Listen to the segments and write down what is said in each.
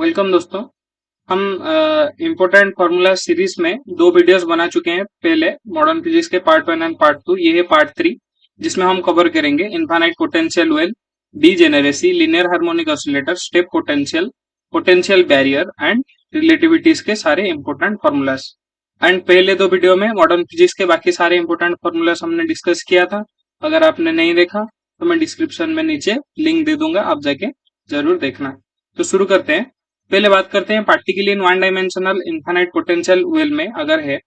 Welcome दोस्तों। हम important formula series में दो वीडियोस बना चुके हैं पहले, मॉडर्न फिजिक्स के पार्ट 1 एंड पार्ट 2। ये है पार्ट 3 जिसमें हम कवर करेंगे infinite potential well, degeneracy, linear harmonic oscillator, step potential, potential barrier and relativities के सारे इंपॉर्टेंट फार्मूलास। एंड पहले दो वीडियो में मॉडर्न फिजिक्स के बाकी सारे इंपॉर्टेंट फार्मूलास हमने डिस्कस किया था। अगर आपने नहीं देखा तो मैं डिस्क्रिप्शन में नीचे लिंक दे दूंगा, आप जाके जरूर देखना। तो शुरू करते हैं। पहले बात करते हैं particle in one dimensional infinite potential well में अगर है।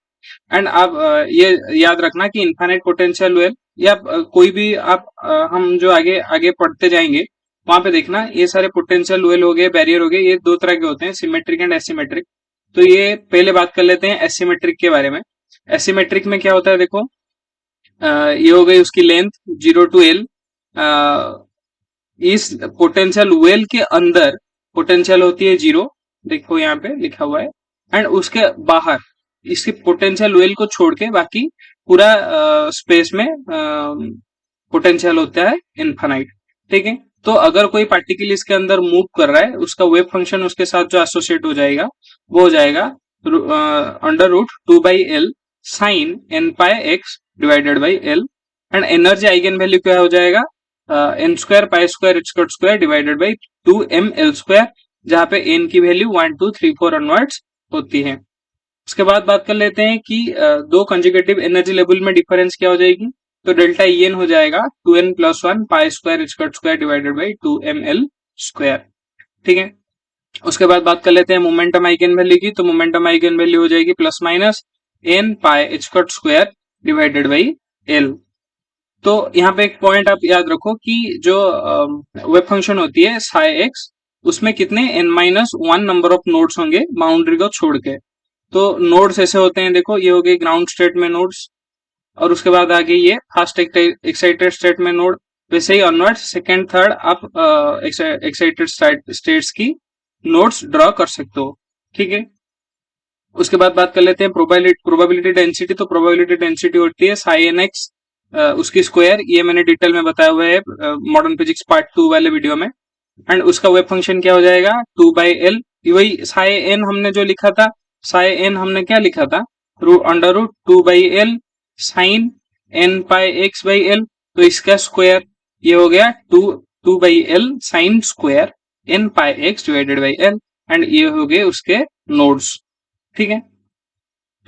एंड आप ये याद रखना कि इनफाइनाइट पोटेंशियल वेल या कोई भी आप हम जो आगे आगे पढ़ते जाएंगे वहां पे देखना, ये सारे पोटेंशियल वेल हो गए, बैरियर हो गए, ये दो तरह के होते हैं, सिमेट्रिक एंड एसिमेट्रिक। तो ये पहले बात कर लेते हैं एसिमेट्रिक के बारे में। एसिमेट्रिक में क्या होता है देखो, ये हो गई उसकी लेंथ 0 to L। इस पोटेंशियल वेल के अंदर पोटेंशियल होती है 0, देखो यहाँ पे लिखा हुआ है। एंड उसके बाहर इसके पोटेंशियल वेल को छोड़ के बाकी पूरा स्पेस में पोटेंशियल होता है इनफाइनाइट। ठीक है, तो अगर कोई पार्टिकल इसके अंदर मूव कर रहा है, उसका वेव फंक्शन उसके साथ जो एसोसिएट हो जाएगा वो हो जाएगा √2/L sine n pi x divided by L। And energy eigen value क्या हो जाएगा, n² π² डिवाइडेड बाई 2mL², जहां पे n की वैल्यू 1 2 3 4 ऑनवर्ड्स होती है। उसके बाद बात कर लेते हैं कि दो कंजुगेटिव एनर्जी लेवल में डिफरेंस क्या हो जाएगी। तो डेल्टा En हो जाएगा 2n+1 π² डिवाइडेड बाई 2mL²। ठीक है, उसके बाद बात कर लेते हैं मोमेंटम आइगन वैल्यू की। तो मोमेंटम आइगन वैल्यू हो जाएगी +- n π² डिवाइडेड बाई L। तो यहाँ पे एक पॉइंट आप याद रखो कि जो वेव फंक्शन होती है साई एक्स, उसमें कितने n-1 नंबर ऑफ नोड्स होंगे बाउंड्री को छोड़ के। तो नोड्स ऐसे होते हैं, देखो ये हो गए ग्राउंड स्टेट में नोड्स, और उसके बाद आगे ये फास्ट एक्साइटेड स्टेट में नोड। वैसे ही ऑनवर्ड सेकेंड थर्ड आप एक्साइटेड स्टेट्स की नोड्स ड्रॉ कर सकते हो। ठीक है, उसके बाद बात कर लेते हैं प्रोबेबिलिटी डेंसिटी। तो प्रोबेबिलिटी डेंसिटी होती है साई एन एक्स उसकी स्क्वायर, ये मैंने डिटेल में बताया हुआ है मॉडर्न फिजिक्स पार्ट 2 वाले वीडियो में। एंड उसका वेव फंक्शन क्या हो जाएगा 2/L। वही साई एन हमने जो लिखा था, साई एन हमने क्या लिखा था, √2/L साइन n पाई x/L। तो इसका स्क्वायर ये हो गया 2/L sine square n pi x divided by L। And ये हो गए उसके नोड्स। ठीक है,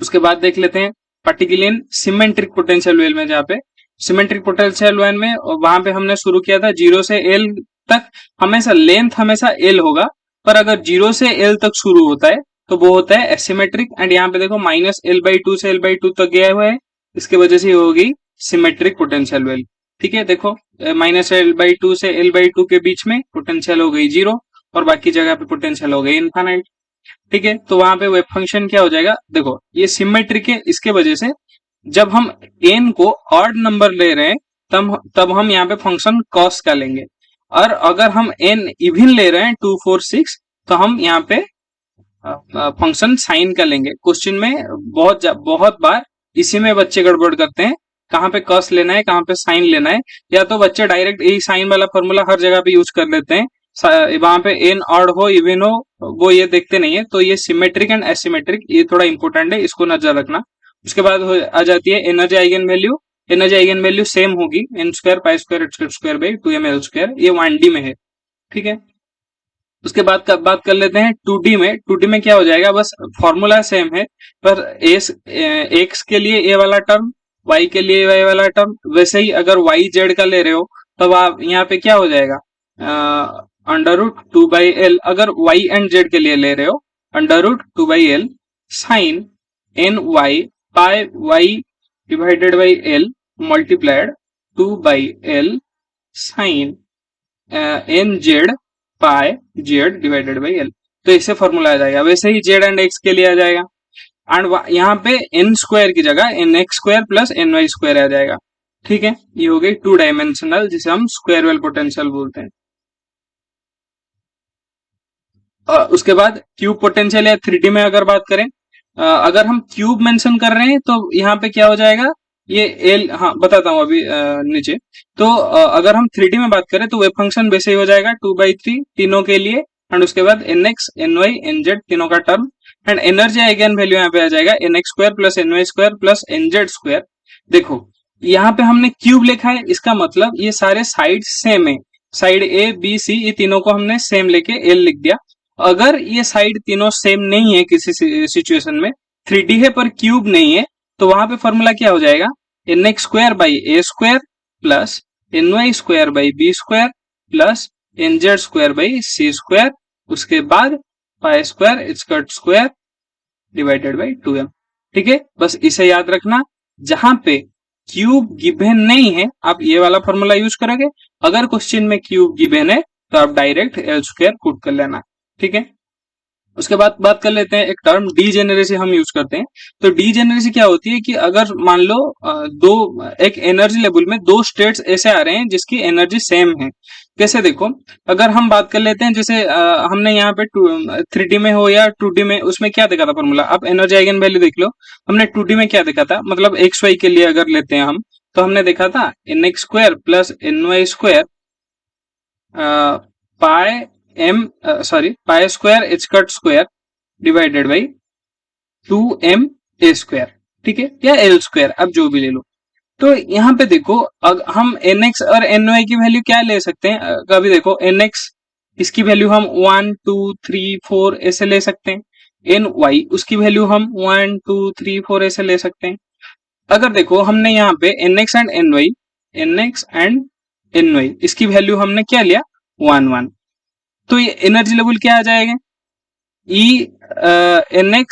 उसके बाद देख लेते हैं particle in symmetric potential well में, जहाँ पे सिमेट्रिक पोटेंशियल वेल में वहां पे हमने शुरू किया था 0 से L तक, हमेशा लेंथ हमेशा L होगा, पर अगर 0 से L तक शुरू होता है तो वो होता है एसिमेट्रिक। एंड यहाँ पे देखो -L/2 से L/2 तक गया हुआ है, इसकी वजह से होगी सिमेट्रिक पोटेंशियल वेल। ठीक है, देखो -L/2 से L/2 के बीच में पोटेंशियल हो गई 0 और बाकी जगह पे पोटेंशियल हो गई इनफाइनाइट। ठीक है, तो वहां पे वेव फंक्शन क्या हो जाएगा, देखो ये सिमेट्रिक है, इसके वजह से जब हम n को ऑड नंबर ले रहे हैं तब हम यहाँ पे फंक्शन कॉस का लेंगे, और अगर हम n इवन ले रहे हैं 2 4 6 तो हम यहाँ पे फंक्शन साइन का लेंगे। क्वेश्चन में बहुत बार इसी में बच्चे गड़बड़ करते हैं, कहाँ पे कॉस लेना है कहाँ पे साइन लेना है, या तो बच्चे डायरेक्ट यही साइन वाला फॉर्मूला हर जगह पे यूज कर लेते हैं, वहां पे n ऑड हो इवन हो वो ये देखते नहीं है। तो ये सिमेट्रिक एंड एसिमेट्रिक ये थोड़ा इंपॉर्टेंट है, इसको नजर रखना। उसके बाद आ जाती है energy eigen value. Energy eigen value same होगी n² π² बाई 2mL², ये 1D में है। ठीक है, उसके बाद बात कर लेते हैं 2D में। 2D में क्या हो जाएगा, बस फॉर्मूला सेम है, पर एक्स के लिए ए वाला टर्म, वाई के लिए वाई वाला टर्म। वैसे ही अगर वाई जेड का ले रहे हो तब आप यहाँ पे क्या हो जाएगा √2/L। अगर y एंड z के लिए ले रहे हो √2/L sine n y pi y divided by L multiplied 2/L sine n z pi z divided by L। तो इससे फॉर्मूला आ जाएगा। वैसे ही z एंड x के लिए आ जाएगा, एंड यहाँ पे n² की जगह nx² प्लस ny² आ जाएगा। ठीक है, ये हो गई 2 डायमेंशनल जिसे हम स्क्वायर वेल पोटेंशियल बोलते हैं। उसके बाद क्यूब पोटेंशियल या 3D में अगर बात करें, अगर हम क्यूब मेंशन कर रहे हैं तो यहाँ पे क्या हो जाएगा, ये एल, हाँ बताता हूँ अभी नीचे। तो अगर हम 3D में बात करें तो वेव फंक्शन वैसे ही हो जाएगा 2/3 तीनों के लिए, एंड उसके बाद nx ny nz तीनों का term and energy eigen value यहाँ पे आ जाएगा nx square plus ny square plus nz square. देखो यहाँ पे हमने क्यूब लिखा है, इसका मतलब ये सारे साइड सेम है, साइड ए बी सी ये तीनों को हमने सेम लेके एल लिख दिया। अगर ये साइड तीनों सेम नहीं है किसी सिचुएशन में, 3D है पर क्यूब नहीं है, तो वहां पे फॉर्मूला क्या हो जाएगा, nx square by A square plus ny square by B square plus nz square by C square, उसके बाद पाई स्क्वायर स्कर्ट स्क्वायर डिवाइडेड बाई 2m। ठीक है, बस इसे याद रखना, जहां पे क्यूब गिवन नहीं है आप ये वाला फॉर्मूला यूज करोगे, अगर क्वेश्चन में क्यूब गिवन है तो आप डायरेक्ट एल स्क्वायर पुट कर लेना। ठीक है, उसके बाद बात कर लेते हैं एक टर्म डीजेनरेसी हम यूज करते हैं। तो डीजेनरेसी क्या होती है कि अगर मान लो एक एनर्जी लेवल में दो स्टेट्स ऐसे आ रहे हैं जिसकी एनर्जी सेम है। कैसे, देखो अगर हम बात कर लेते हैं जैसे हमने यहाँ पे 3D में हो या 2D में, उसमें क्या देखा था फॉर्मूला, आप एनर्जी आइगन वैल्यू देख लो। हमने 2D में क्या देखा था, मतलब एक्स वाई के लिए अगर लेते हैं हम, तो हमने देखा था nx square plus ny square pi pi square H cut square divided by 2m A square. ठीक है, या एल स्क्वायर, आप जो भी ले लो। तो यहाँ पे देखो हम nx और ny की वैल्यू क्या ले सकते हैं, कभी देखो nx इसकी वैल्यू हम 1 2 3 4 ऐसे ले सकते हैं, ny उसकी वैल्यू हम 1 2 3 4 ऐसे ले सकते हैं। अगर देखो हमने यहाँ पे nx एंड ny इसकी वैल्यू हमने क्या लिया 1 1, तो ये एनर्जी लेवल क्या आ जाएगा, ई nx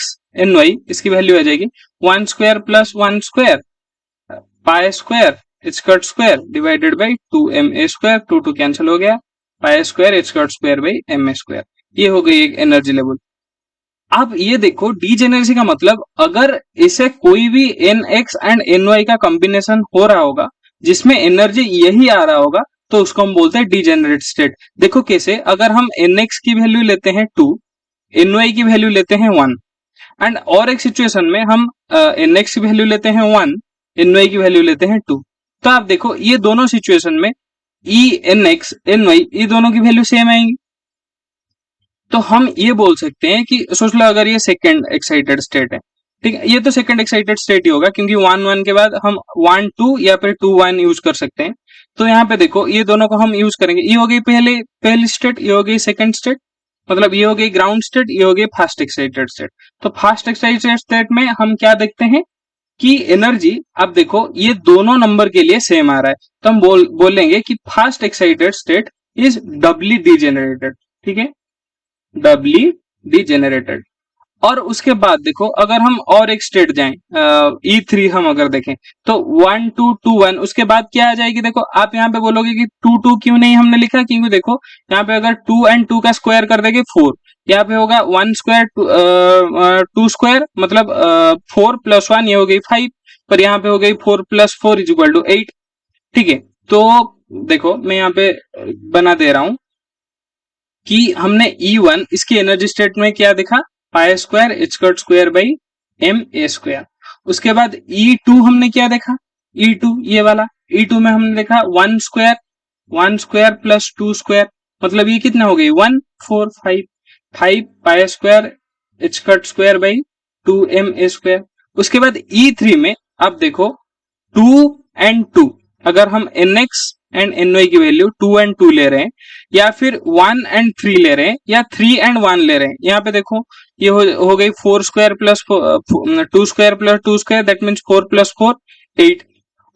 ny इसकी वैल्यू आ जाएगी 1 square plus 1 square pi square square square divided by 2m A square, 2 2 cancel हो गया, pi square square square by m square. ये हो गई एक एनर्जी लेवल। अब ये देखो डीजेनरेसी का मतलब, अगर इसे कोई भी nx एंड ny का कॉम्बिनेशन हो रहा होगा जिसमें एनर्जी यही आ रहा होगा, तो उसको हम बोलते हैं डीजेनरेट स्टेट। देखो कैसे, अगर हम nx की वैल्यू लेते हैं 2, ny की वैल्यू लेते हैं 1, एंड और एक सिचुएशन में हम nx की वैल्यू लेते हैं 1, ny की वैल्यू लेते हैं 2, तो आप देखो ये दोनों सिचुएशन में e nx ny ये दोनों की वैल्यू सेम आएंगी। तो हम ये बोल सकते हैं कि सोच लो अगर ये सेकंड एक्साइटेड स्टेट है, ठीक है, ये तो सेकंड एक्साइटेड स्टेट ही होगा क्योंकि 1 1 के बाद हम 1 2 या फिर 2 1 यूज कर सकते हैं। तो यहाँ पे देखो ये दोनों को हम यूज करेंगे, ये हो गई पहली स्टेट, ये हो गई सेकंड स्टेट, मतलब ये हो गई ग्राउंड स्टेट, ये हो गई फास्ट एक्साइटेड स्टेट। तो फास्ट एक्साइटेड स्टेट में हम क्या देखते हैं कि एनर्जी, अब देखो ये दोनों नंबर के लिए सेम आ रहा है, तो हम बोलेंगे कि first excited state is doubly degenerated. ठीक है, डबली डीजेनरेटेड। और उसके बाद देखो अगर हम और एक स्टेट जाएं, E3 हम अगर देखें तो 1 2 2 1, उसके बाद क्या आ जाएगी, देखो आप यहाँ पे बोलोगे कि 2 2 क्यों नहीं हमने लिखा, क्योंकि देखो यहाँ पे अगर 2 एंड 2 का स्क्वायर कर देंगे 4, यहाँ पे होगा 1 स्क्वायर 2 स्क्वायर, मतलब 4 प्लस 1 ये हो गई 5, पर यहाँ पे हो गई 4 प्लस 4 इज इक्वल टू 8। ठीक है, तो देखो मैं यहाँ पे बना दे रहा हूं कि हमने E1 इसकी एनर्जी स्टेट में क्या देखा, pi square square square by m a square. उसके बाद E2 हमने क्या देखा, E2 ये वाला, E2 में हमने देखा 1 स्क्वायर प्लस 2 स्क्वायर, मतलब ये कितना हो गई 1 4 5 5 pi square square square by 2m a square. उसके बाद E3 में अब देखो 2 एंड 2, अगर हम nx एंड ny की वैल्यू 2 एंड 2 ले रहे हैं, या फिर 1 एंड 3 ले रहे हैं, या 3 एंड 1 ले रहे हैं, यहाँ पे देखो ये हो गई 4 square plus 2 square plus 2 square, that means 4 plus 4 8।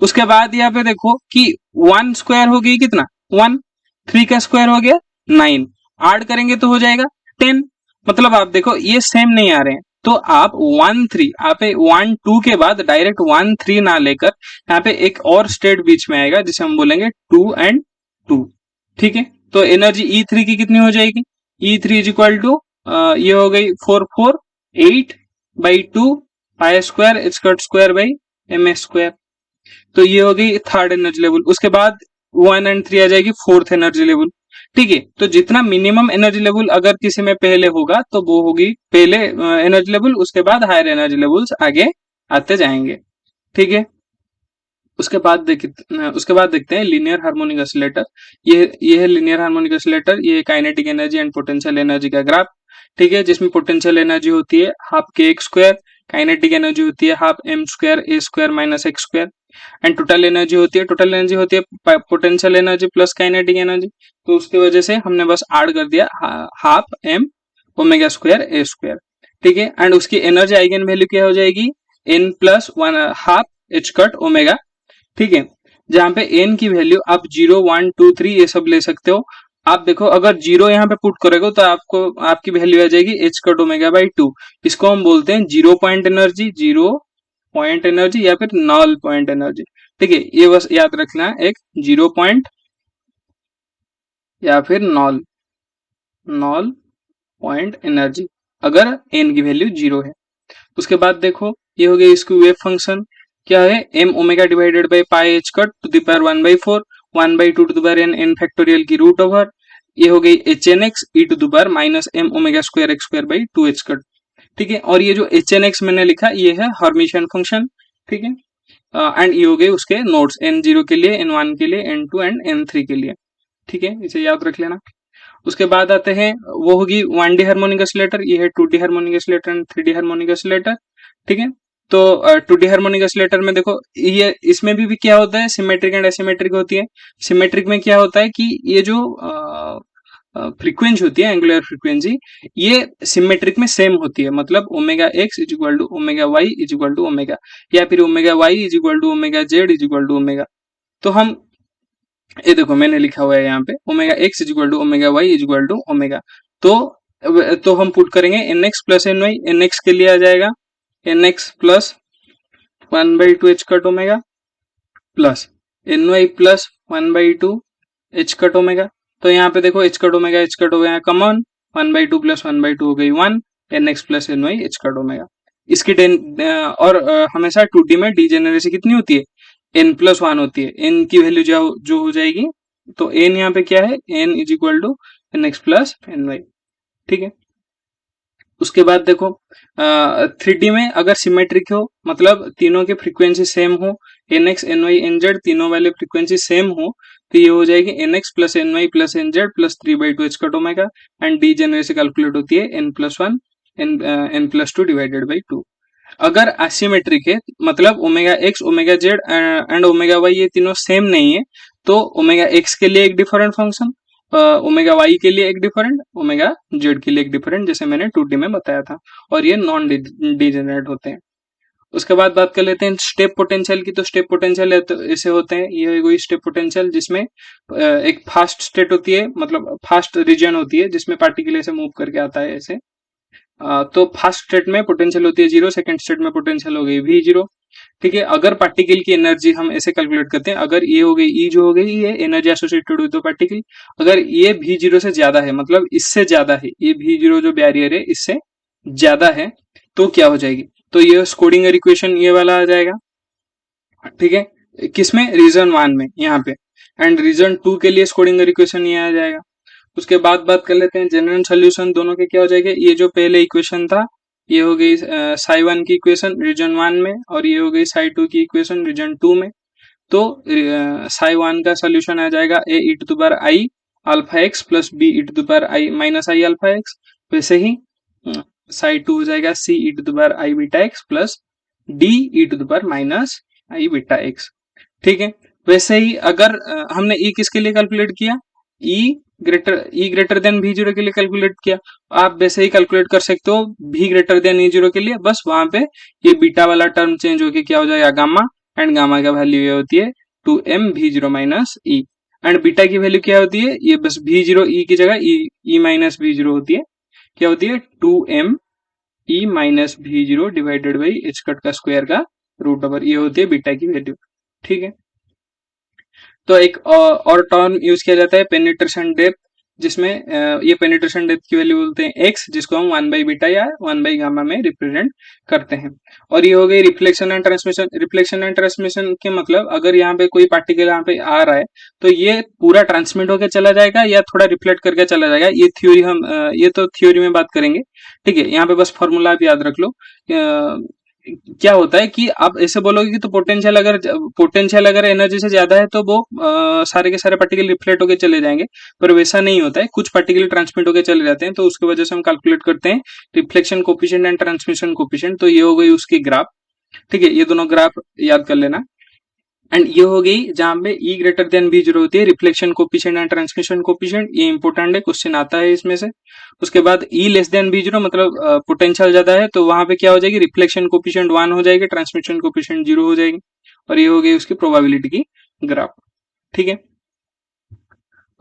उसके बाद यहाँ पे देखो कि 1 स्क्वायर हो गई कितना 1, 3 का स्क्वायर हो गया 9, ऐड करेंगे तो हो जाएगा 10। मतलब आप देखो ये सेम नहीं आ रहे हैं, तो आप 1 3, आप 1 2 के बाद डायरेक्ट 1 3 ना लेकर यहाँ पे एक और स्टेट बीच में आएगा जिसे हम बोलेंगे 2 एंड 2। ठीक है, तो एनर्जी E3 की कितनी हो जाएगी, E3 इज इक्वल टू ये हो गई 4 4 8 by 2 pi square square square by m square. तो ये हो गई थर्ड एनर्जी लेवल। उसके बाद 1 एंड 3 आ जाएगी फोर्थ एनर्जी लेवल। ठीक है, तो जितना मिनिमम एनर्जी लेवल अगर किसी में पहले होगा तो वो होगी पहले एनर्जी लेवल, उसके बाद हायर एनर्जी लेवल्स आगे आते जाएंगे। ठीक है, उसके बाद देखते हैं लीनियर हार्मोनिक ऑसिलेटर। ये है लीनियर हार्मोनिक ऑसिलेटर। ये kinetic energy and potential energy का ग्राफ, ठीक है, जिसमें पोटेंशियल एनर्जी होती है हाफ के एक्स स्क्वायर, काइनेटिक एनर्जी होती है half M square A square minus X square, and total energy होती है potential energy plus kinetic energy. तो उसकी वजह से हमने बस ऐड कर दिया half M omega square A square, ठीक है। एंड उसकी एनर्जी आइगन वैल्यू क्या हो जाएगी, N plus one half H cut omega, ठीक है। जहां पे एन की वैल्यू आप 0 1 2 3 ये सब ले सकते हो। आप देखो अगर 0 यहाँ पे पुट करोगे तो आपको आपकी वैल्यू आ जाएगी एच कट ओमेगा बाई 2। इसको हम बोलते हैं जीरो पॉइंट एनर्जी या फिर नॉल पॉइंट एनर्जी, ठीक है। ये बस याद रखना, एक 0 पॉइंट या फिर नॉल पॉइंट एनर्जी अगर एन की वैल्यू 0 है। उसके बाद देखो ये हो गई इसकी वेव फंक्शन, क्या है, M omega divided by pi H cut to the power 1/4 1/2 to the power N factorial की रूट ओवर, ये हो गई H N X E to the power minus M omega square X square by 2 H cut, ठीक है। और ये जो H N x मैंने लिखा ये है हर्मिशियन फंक्शन, ठीक है। एंड ये हो गए उसके नोट्स n0 के लिए, n1 के लिए, n2 एंड n3 के लिए, ठीक है, इसे याद रख लेना। उसके बाद आते हैं वो होगी 1D हार्मोनिक ऑसिलेटर, ये है 2D harmonic oscillator and 3D harmonic oscillator, ठीक है। तो 2D हार्मोनिक ऑसिलेटर में देखो ये इसमें भी क्या होता है, सिमेट्रिक एंड एसिमेट्रिक होती है। सिमेट्रिक में क्या होता है कि ये जो फ्रीक्वेंसी होती है, एंगुलर फ्रीक्वेंसी, ये सिमेट्रिक में सेम होती है, मतलब omega X is equal to omega Y is equal to omega, या फिर omega Y is equal to omega Z is equal to omega. तो हम ये देखो मैंने लिखा हुआ है यहाँ पे omega X is equal to omega Y is equal to omega. तो हम पुट करेंगे N x plus N Y, N X के लिए आ जाएगा N x plus 1/2 H cut omega plus N Y plus 1/2 H cut omega. तो यहाँ पे देखो एच कट हो गया कॉमन, 1/2 प्लस 1/2 हो गई 1, N x plus N Y H cut omega. इसकी हमेशा 2D में डीजेनरेसी कितनी होती है, n प्लस 1 होती है। n की वैल्यू जो हो जाएगी, तो n यहाँ पे क्या है, n is equal to N x plus N Y, ठीक है। उसके बाद देखो 3D में अगर सिमेट्रिक हो, मतलब तीनों के फ्रीक्वेंसी सेम हो, n x n Y n z तीनों वाले फ्रीक्वेंसी सेम हो, तो ये हो जाएगी n x plus N Y plus n z plus 3/2 h cut omega, and degeneracy calculate होती है n plus 1 n plus 2 divided by 2। अगर एसिमेट्रिक है, मतलब omega x omega z and omega y ये तीनों सेम नहीं है, तो ओमेगा एक्स के लिए एक डिफरेंट फंक्शन, ओमेगा वाई के लिए एक डिफरेंट, ओमेगा जेड के लिए एक डिफरेंट, जैसे मैंने 2D में बताया था, और ये नॉन डिजेनरेट होते हैं। उसके बाद बात कर लेते हैं स्टेप पोटेंशियल की। तो स्टेप पोटेंशियल तो ऐसे होते हैं, ये कोई स्टेप पोटेंशियल जिसमें एक फास्ट स्टेट होती है, मतलब फास्ट रीजन होती है जिसमें पार्टिकल ऐसे मूव करके आता है ऐसे। तो फर्स्ट स्टेट में पोटेंशियल होती है 0, सेकंड स्टेट में पोटेंशियल हो गई v0, ठीक है। अगर पार्टिकल की एनर्जी हम ऐसे कैलकुलेट करते हैं, अगर ये हो गई ई जो हो गई ये energy associated with the particle, अगर ये v0 से ज्यादा है, मतलब इससे ज्यादा है, ये v0 जो बैरियर है इससे ज्यादा है, तो क्या हो जाएगी, तो ये स्कोडिंगर इक्वेशन ये वाला आ जाएगा, ठीक है। किसमें, रीजन 1 में यहाँ पे, एंड रीजन 2 के लिए स्कोडिंगर इक्वेशन ये आ जाएगा। उसके बाद बात कर लेते हैं जनरल सॉल्यूशन, दोनों के क्या हो जाएगा, ये जो पहले इक्वेशन था ये हो गई साई 1 की इक्वेशन रीजन 1 में, और ये हो गई साई 2 की इक्वेशन रीजन 2 में। तो साई 1 का सॉल्यूशन आ जाएगा a e to the power i alpha x plus b e to the power i minus i alpha x. वैसे ही साई 2 हो जाएगा c e to the power i beta x plus d e to the power minus i beta x, ठीक है। वैसे ही अगर हमने ई किसके लिए कैलकुलेट किया, ई ग्रेटर देन v0 के लिए कैलकुलेट किया, आप वैसे ही कैलकुलेट कर सकते हो v ग्रेटर देन e0 के लिए, बस वहां पे ये बीटा वाला टर्म चेंज होके क्या हो जाएगा गामा, एंड गामा का वैल्यू ये होती है 2m v0 minus e, and beta की वैल्यू क्या होती है, ये बस v0 e की जगह e माइनस v0 होती है, क्या होती है 2m e minus v0 divided by h cut का स्क्वायर का रूट ओवर, ये होती है बीटा की वैल्यू, ठीक है। तो एक और टर्म यूज किया जाता है पेनिट्रेशन डेप्थ, जिसमें ये पेनिट्रेशन डेप्थ की वैल्यू बोलते हैं x, जिसको हम 1 बाई बीटा या 1 बाई गामा में रिप्रेजेंट करते हैं। और ये हो गई reflection and transmission. Reflection and transmission के मतलब, अगर यहाँ पे कोई पार्टिकल यहाँ पे आ रहा है तो ये पूरा ट्रांसमिट होकर चला जाएगा या थोड़ा रिफ्लेक्ट करके चला जाएगा, ये थ्योरी में बात करेंगे, ठीक है। यहाँ पे बस फॉर्मूला आप याद रख लो, क्या होता है कि आप ऐसे बोलोगे कि तो पोटेंशियल अगर एनर्जी से ज्यादा है तो वो सारे के सारे पार्टिकल रिफ्लेक्ट होके चले जाएंगे, पर वैसा नहीं होता है, कुछ पार्टिकल ट्रांसमिट होके चले जाते हैं, तो उसकी वजह से हम कैलकुलेट करते हैं reflection coefficient and transmission coefficient. तो ये हो गई उसकी ग्राफ, ठीक है, ये दोनों ग्राफ याद कर लेना। एंड ये हो गई जहां पे ई ग्रेटर देन बी जीरो होती है, reflection coefficient and transmission coefficient, ये इंपॉर्टेंट है, क्वेश्चन आता है इसमें से। उसके बाद ई लेस देन बी जीरो मतलब पोटेंशियल ज्यादा है, तो वहां पे क्या हो जाएगी, रिफ्लेक्शन कोफिशिएंट 1 हो जाएगी, ट्रांसमिशन कोफिशिएंट 0 हो जाएगी, और ये हो गई उसकी प्रोबेबिलिटी की ग्राफ, ठीक है।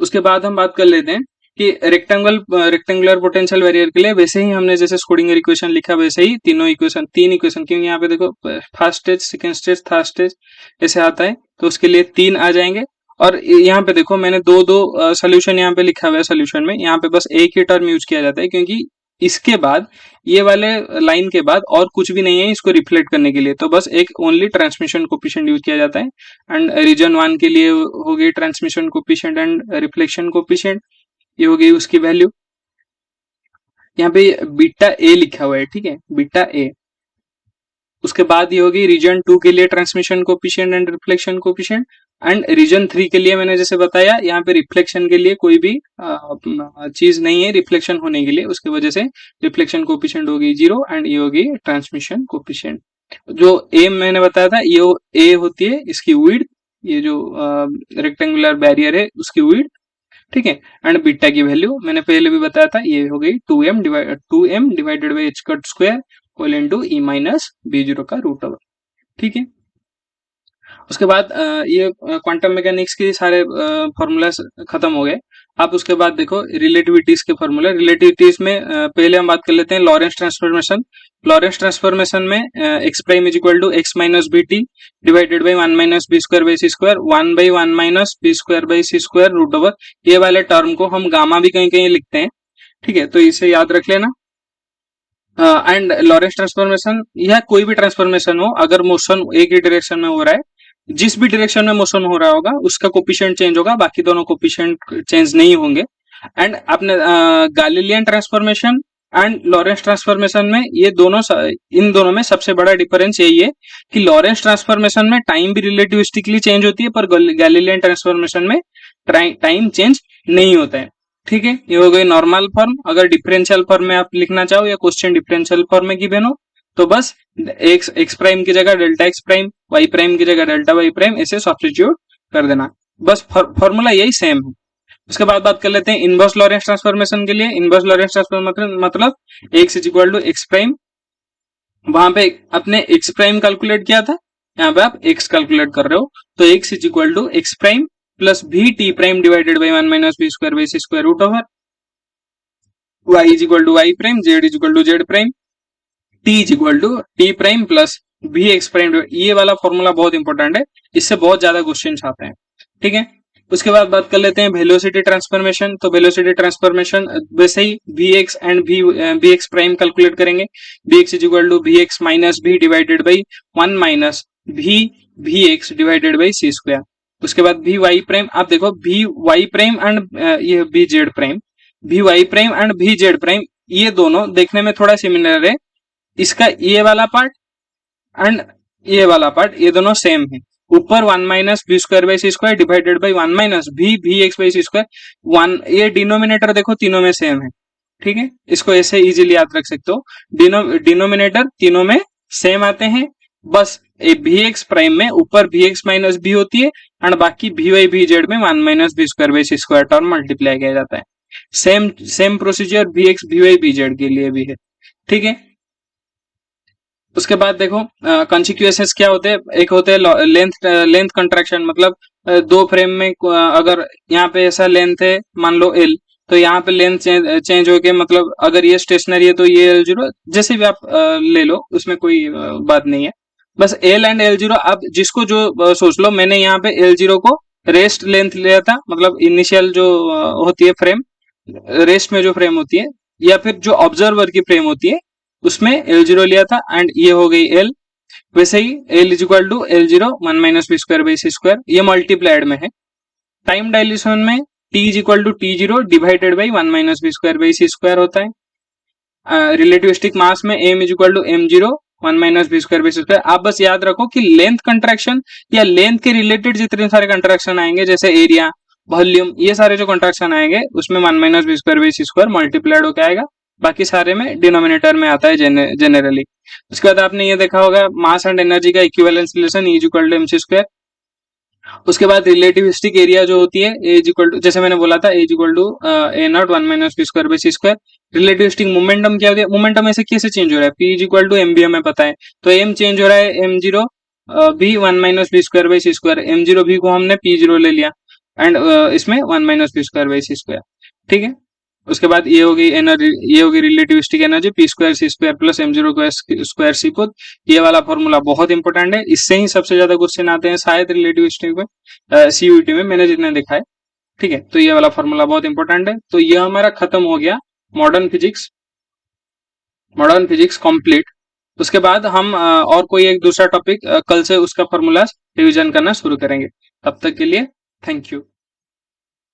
उसके बाद हम बात कर लेते हैं कि रेक्टेंगुलर पोटेंशियल बैरियर के लिए वैसे ही हमने जैसे स्क्रोडिंगर इक्वेशन लिखा वैसे ही तीन इक्वेशन, क्योंकि यहाँ पे देखो first stage, second stage, third stage ऐसे आता है, तो उसके लिए 3 आ जाएंगे। और यहाँ पे देखो मैंने दो दो सोल्यूशन यहाँ पे लिखा हुआ है, सोल्यूशन में यहाँ पे बस एक ही टर्म यूज किया जाता है, क्योंकि इसके बाद ये वाले लाइन के बाद और कुछ भी नहीं है इसको रिफ्लेक्ट करने के लिए, तो बस एक ओनली ट्रांसमिशन कोफिशिएंट यूज किया जाता है। एंड रीजन 1 के लिए हो गई transmission coefficient and reflection coefficient, ये हो गई उसकी वैल्यू। यहाँ पे बीटा ए लिखा हुआ है, ठीक है, बीटा ए। उसके बाद ये होगी रीजन 2 के लिए transmission coefficient and reflection coefficient, and region 3 के लिए मैंने जैसे बताया यहाँ पे रिफ्लेक्शन के लिए कोई भी चीज नहीं है रिफ्लेक्शन होने के लिए, उसकी वजह से रिफ्लेक्शन कोफिशिएंट होगी 0 एंड ये होगी ट्रांसमिशन कोफिशिएंट। जो ए मैंने बताया था ये ए होती है इसकी विड्थ, ये जो रेक्टेंगुलर बैरियर है उसकी विड्थ, ठीक है। एंड बीटा की वैल्यू मैंने पहले भी बताया था, ये हो गई 2m divided by h cut square equal into e minus B zero का रूट ओवर, ठीक है। उसके बाद ये क्वांटम मैकेनिक्स के सारे फॉर्मूला खत्म हो गए। आप उसके बाद देखो रिलेटिविटीज के फॉर्मूला। रिलेटिविटीज में पहले हम बात कर लेते हैं लॉरेंस ट्रांसफॉर्मेशन। लॉरेंस ट्रांसफॉर्मेशन में X prime is equal to X minus B T divided by 1 minus B square by C square, 1 by 1 minus B square by C square root over. ये वाले टर्म को हम gamma भी कहीं कहीं लिखते हैं, ठीक है, तो इसे याद रख लेना। एंड लॉरेंस ट्रांसफॉर्मेशन या कोई भी ट्रांसफॉर्मेशन हो, अगर मोशन एक ही डायरेक्शन में हो रहा है, जिस भी डायरेक्शन में मोशन हो रहा होगा उसका कोफिशिएंट चेंज होगा, बाकी दोनों कोफिशिएंट चेंज नहीं होंगे। एंड आपने Galilean transformation and Lawrence transformation में ये दोनों इन दोनों में सबसे बड़ा डिफरेंस यही है कि लॉरेंस ट्रांसफॉर्मेशन में टाइम भी रिलेटिविस्टिकली चेंज होती है, पर गैलीलियन ट्रांसफॉर्मेशन में टाइम चेंज नहीं होता है, ठीक है। ये हो गई नॉर्मल फॉर्म। अगर डिफरेंशियल फॉर्म में आप लिखना चाहो या क्वेश्चन डिफरेंशियल फॉर्म में गिवन हो तो बस एक्स प्राइम की जगह delta X prime, Y prime की जगह डेल्टा वाई प्राइम ऐसे सब्स्टिट्यूट कर देना, बस फॉर्मूला यही सेम है। उसके बाद बात कर लेते हैं इनवर्स लॉरेंस ट्रांसफॉर्मेशन के लिए। इनवर्स लॉरेंस ट्रांसफॉर्मेशन मतलब X is equal to x prime, वहां पे अपने एक्स प्राइम कैलकुलेट किया था, यहाँ पे आप एक्स कैलकुलेट कर रहे हो, तो x is equal to x prime plus v t prime divided by 1 minus B square by C square root over, y is equal to y prime, z is equal to z prime, t is equal to t prime plus v x prime. ये वाला formula बहुत important है, इससे बहुत ज्यादा question आते हैं, ठीक है। उसके बाद बात कर लेते हैं वेलोसिटी ट्रांसफॉर्मेशन। तो वेलोसिटी ट्रांसफॉर्मेशन वैसे ही v x and v x prime calculate करेंगे। V x is equal to v x minus v divided by 1 minus v x divided by C square. उसके बाद वी वाई प्राइम, आप देखो v y prime and ये v z prime, v y prime and v z prime ये दोनों देखने में थोड़ा सिमिलर है। इसका ये वाला पार्ट एंड ये वाला पार्ट ये दोनों सेम है। ऊपर 1 minus B square by C square divided by 1 minus B X by C square, 1 ये डिनोमिनेटर देखो तीनों में सेम है, ठीक है, इसको ऐसे इजीली याद रख सकते हो। डिनोमिनेटर तीनों में सेम आते हैं, बस भी एक्स प्राइम में ऊपर भी एक्स माइनस बी होती है एंड बाकी भी वाई भी जेड में 1 minus B square by C square term multiply किया जाता है। सेम प्रोसीजर भी एक्स भी वाई भी जेड के लिए भी है, ठीक है। उसके बाद देखो कॉन्सिक्वेंसेस क्या होते हैं। एक होते हैं लेंथ कंट्रैक्शन, मतलब दो फ्रेम में अगर यहाँ पे ऐसा लेंथ है मान लो एल, तो यहाँ पे लेंथ चेंज होके, मतलब अगर ये स्टेशनरी है तो ये एल जीरो जैसे भी आप ले लो, उसमें कोई बात नहीं है, बस एल एंड एल जीरो आप जिसको जो सोच लो। मैंने यहाँ पे एल जीरो को रेस्ट लेंथ लिया था, मतलब इनिशियल जो होती है फ्रेम, रेस्ट में जो फ्रेम होती है या फिर जो ऑब्जर्वर की फ्रेम होती है उसमें एल जीरो लिया था एंड ये हो गई एल। वैसे ही l is equal to l zero 1 minus B square by C square, ये मल्टीप्लाइड में है। टाइम डायलेशन में t is equal to t zero divided by 1 minus B square by C square होता है। रिलेटिविस्टिक मास में m is equal to m zero 1 minus B square c square. आप बस याद रखो कि लेंथ कंट्रैक्शन या लेंथ के रिलेटेड जितने सारे कंट्रैक्शन आएंगे जैसे एरिया, वॉल्यूम, ये सारे जो कंट्रैक्शन आएंगे उसमें 1 minus B square c square multiplied होकर आएगा। बाकी सारे में डिनोमिनेटर में आता है जेनरली। उसके बाद आपने ये देखा होगा मास एंड एनर्जी का equivalence relation E equal to mc square. उसके बाद रिलेटिविस्टिक एरिया जो होती है ए इज इक्वल टू, जैसे मैंने बोला था, a is equal to a not 1 minus B square by C square. Relativistic momentum क्या होती है, मोमेंटम ऐसे कैसे चेंज हो रहा है, P is equal to M B हमें पता है, तो एम चेंज हो रहा है एम जीरो भी 1 minus B square by C square. M zero भी को हमने पी जीरो ले लिया एंड इसमें 1 minus B square by C square. ठीक है, उसके बाद ये होगी एनर्जी, ये होगी relativistic energy p square c square plus m zero square c put. ये वाला फॉर्मूला बहुत इंपॉर्टेंट है, इससे ही सबसे ज्यादा क्वेश्चन आते हैं शायद रिलेटिविस्टिक में, सीयूईटी में मैंने जितने देखा है। ठीक है, तो ये वाला फॉर्मूला बहुत इंपॉर्टेंट है। तो ये हमारा खत्म हो गया मॉडर्न फिजिक्स कंप्लीट। उसके बाद हम और कोई एक दूसरा टॉपिक कल से उसका फॉर्मूला रिवीजन करना शुरू करेंगे। तब तक के लिए थैंक यू।